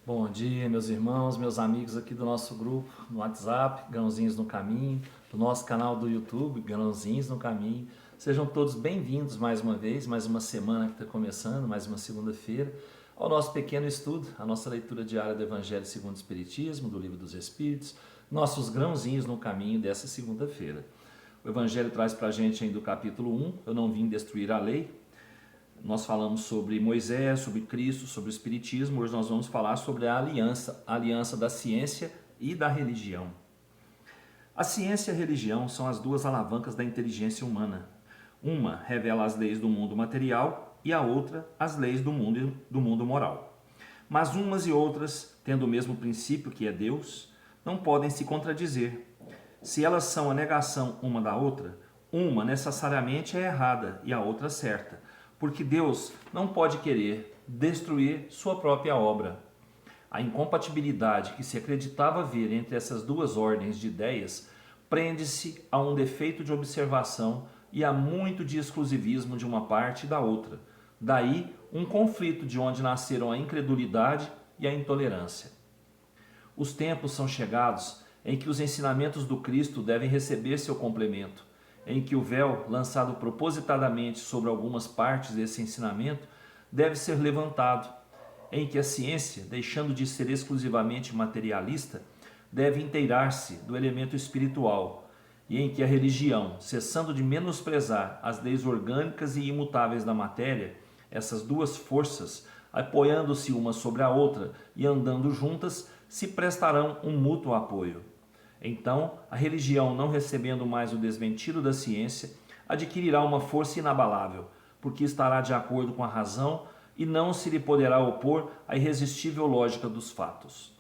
Bom dia, meus irmãos, meus amigos aqui do nosso grupo no WhatsApp, Grãozinhos no Caminho, do nosso canal do YouTube, Grãozinhos no Caminho. Sejam todos bem-vindos mais uma vez, mais uma semana que está começando, mais uma segunda-feira, ao nosso pequeno estudo, a nossa leitura diária do Evangelho segundo o Espiritismo, do Livro dos Espíritos, nossos grãozinhos no caminho dessa segunda-feira. O Evangelho traz para a gente ainda o capítulo 1, Eu não vim destruir a lei. Nós falamos sobre Moisés, sobre Cristo, sobre o Espiritismo. Hoje nós vamos falar sobre a aliança da ciência e da religião. A ciência e a religião são as duas alavancas da inteligência humana. Uma revela as leis do mundo material e a outra as leis do mundo moral. Mas umas e outras, tendo o mesmo princípio que é Deus, não podem se contradizer. Se elas são a negação uma da outra, uma necessariamente é errada e a outra certa, porque Deus não pode querer destruir sua própria obra. A incompatibilidade que se acreditava haver entre essas duas ordens de ideias prende-se a um defeito de observação e a muito de exclusivismo de uma parte e da outra. Daí um conflito de onde nasceram a incredulidade e a intolerância. Os tempos são chegados em que os ensinamentos do Cristo devem receber seu complemento, em que o véu, lançado propositadamente sobre algumas partes desse ensinamento, deve ser levantado, em que a ciência, deixando de ser exclusivamente materialista, deve inteirar-se do elemento espiritual, e em que a religião, cessando de menosprezar as leis orgânicas e imutáveis da matéria, essas duas forças, apoiando-se uma sobre a outra e andando juntas, se prestarão um mútuo apoio. Então, a religião, não recebendo mais o desmentido da ciência, adquirirá uma força inabalável, porque estará de acordo com a razão e não se lhe poderá opor à irresistível lógica dos fatos.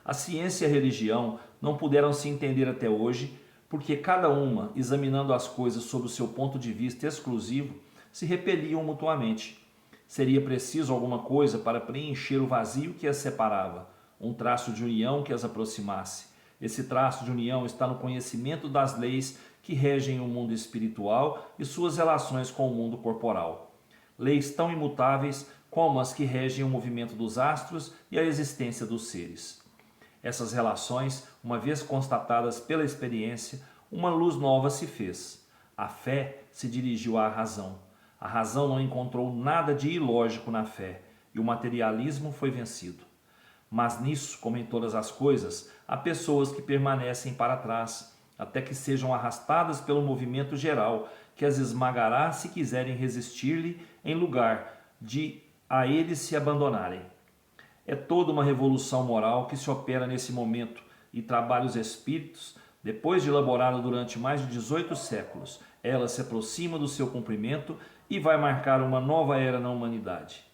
A ciência e a religião não puderam se entender até hoje, porque cada uma, examinando as coisas sob o seu ponto de vista exclusivo, se repeliam mutuamente. Seria preciso alguma coisa para preencher o vazio que as separava, um traço de união que as aproximasse. Esse traço de união está no conhecimento das leis que regem o mundo espiritual e suas relações com o mundo corporal. Leis tão imutáveis como as que regem o movimento dos astros e a existência dos seres. Essas relações, uma vez constatadas pela experiência, uma luz nova se fez. A fé se dirigiu à razão. A razão não encontrou nada de ilógico na fé e o materialismo foi vencido. Mas nisso, como em todas as coisas, há pessoas que permanecem para trás, até que sejam arrastadas pelo movimento geral, que as esmagará se quiserem resistir-lhe, em lugar de a eles se abandonarem. É toda uma revolução moral que se opera nesse momento, e trabalha os espíritos, depois de elaborada durante mais de 18 séculos, ela se aproxima do seu cumprimento e vai marcar uma nova era na humanidade.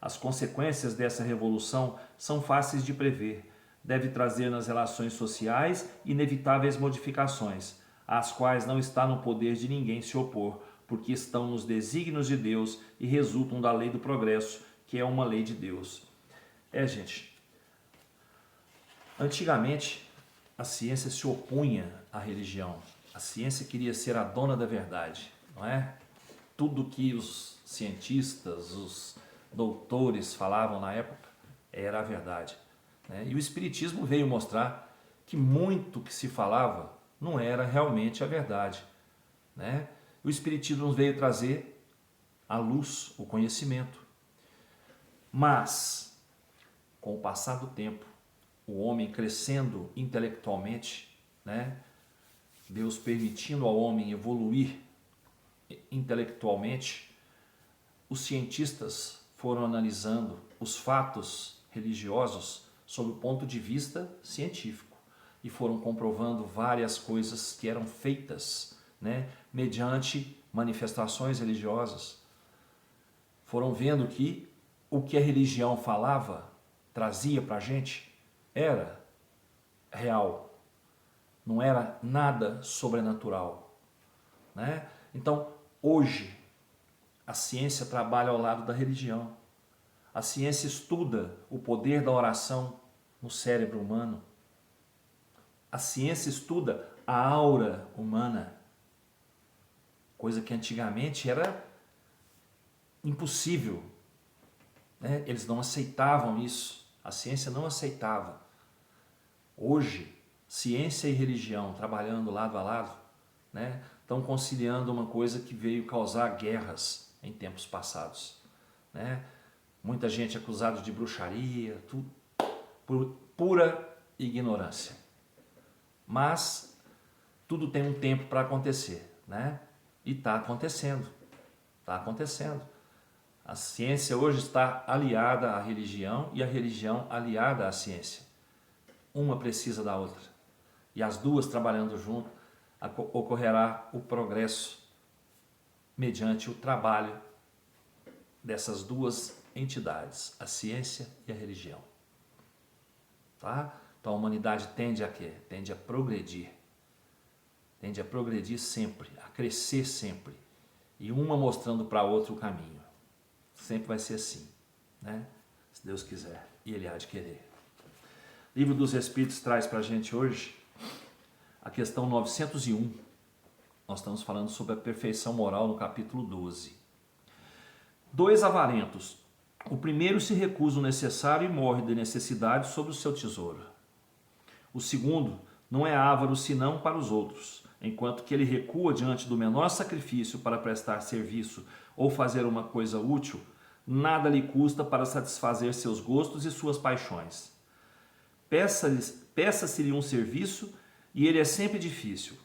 As consequências dessa revolução são fáceis de prever. Deve trazer nas relações sociais inevitáveis modificações, às quais não está no poder de ninguém se opor, porque estão nos desígnios de Deus e resultam da lei do progresso, que é uma lei de Deus. Gente, antigamente a ciência se opunha à religião. A ciência queria ser a dona da verdade, não é? Tudo que os cientistas, os doutores falavam na época era a verdade, né? E o Espiritismo veio mostrar que muito que se falava não era realmente a verdade, né? O Espiritismo veio trazer a luz, o conhecimento. Mas, com o passar do tempo, o homem crescendo intelectualmente, né? Deus permitindo ao homem evoluir intelectualmente, os cientistas foram analisando os fatos religiosos sob o ponto de vista científico e foram comprovando várias coisas que eram feitas, né, mediante manifestações religiosas. Foram vendo que o que a religião falava, trazia para a gente, era real, não era nada sobrenatural, né? Então, hoje, a ciência trabalha ao lado da religião. A ciência estuda o poder da oração no cérebro humano. A ciência estuda a aura humana, coisa que antigamente era impossível, né? Eles não aceitavam isso. A ciência não aceitava. Hoje, ciência e religião trabalhando lado a lado, né, estão conciliando uma coisa que veio causar guerras em tempos passados, né? Muita gente acusada de bruxaria, tudo por pura ignorância. Mas tudo tem um tempo para acontecer, né? E está acontecendo, está acontecendo. A ciência hoje está aliada à religião e a religião aliada à ciência. Uma precisa da outra. E as duas trabalhando junto, ocorrerá o progresso mediante o trabalho dessas duas entidades, a ciência e a religião. Tá? Então a humanidade tende a quê? Tende a progredir. Tende a progredir sempre, a crescer sempre. E uma mostrando para a outra o caminho. Sempre vai ser assim, né? Se Deus quiser, e Ele há de querer. O Livro dos Espíritos traz para a gente hoje a questão 901. Nós estamos falando sobre a perfeição moral no capítulo 12. 2 avarentos. O primeiro se recusa o necessário e morre de necessidade sobre o seu tesouro. O segundo não é avaro senão para os outros, enquanto que ele recua diante do menor sacrifício para prestar serviço ou fazer uma coisa útil, nada lhe custa para satisfazer seus gostos e suas paixões. Peça-se-lhe um serviço e ele é sempre difícil.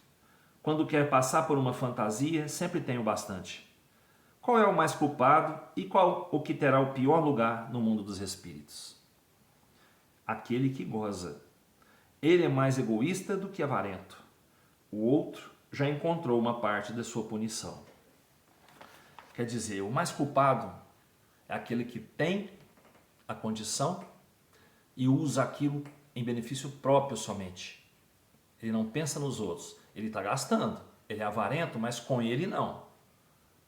Quando quer passar por uma fantasia, sempre tem o bastante. Qual é o mais culpado e qual o que terá o pior lugar no mundo dos espíritos? Aquele que goza. Ele é mais egoísta do que avarento. O outro já encontrou uma parte da sua punição. Quer dizer, o mais culpado é aquele que tem a condição e usa aquilo em benefício próprio somente. Ele não pensa nos outros. Ele está gastando. Ele é avarento, mas com ele não.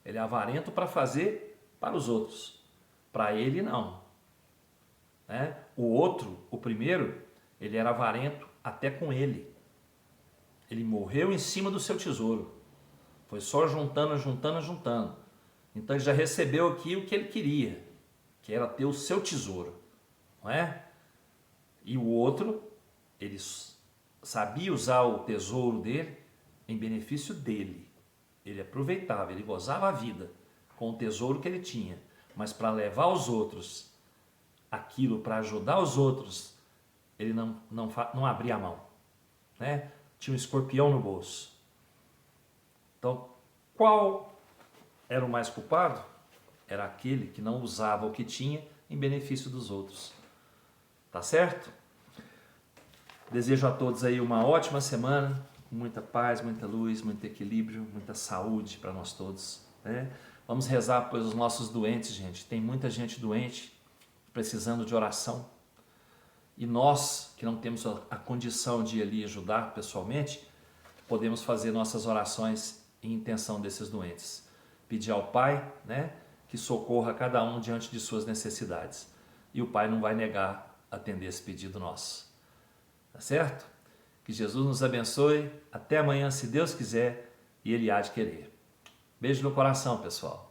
Ele é avarento para fazer para os outros. Para ele não. Né? O outro, o primeiro, ele era avarento até com ele. Ele morreu em cima do seu tesouro. Foi só juntando, juntando, juntando. Então ele já recebeu aqui o que ele queria, que era ter o seu tesouro. Não é? E o outro, ele sabia usar o tesouro dele em benefício dele. Ele aproveitava, ele gozava a vida com o tesouro que ele tinha. Mas para levar aos outros aquilo, para ajudar os outros, ele não abria a mão. Né? Tinha um escorpião no bolso. Então, qual era o mais culpado? Era aquele que não usava o que tinha em benefício dos outros. Tá certo? Desejo a todos aí uma ótima semana, com muita paz, muita luz, muito equilíbrio, muita saúde para nós todos. Né? Vamos rezar pelos nossos doentes, gente. Tem muita gente doente, precisando de oração. E nós, que não temos a condição de ir ali ajudar pessoalmente, podemos fazer nossas orações em intenção desses doentes. Pedir ao Pai, né, que socorra cada um diante de suas necessidades. E o Pai não vai negar atender esse pedido nosso. Tá certo? Que Jesus nos abençoe. Até amanhã, se Deus quiser, e Ele há de querer. Beijo no coração, pessoal.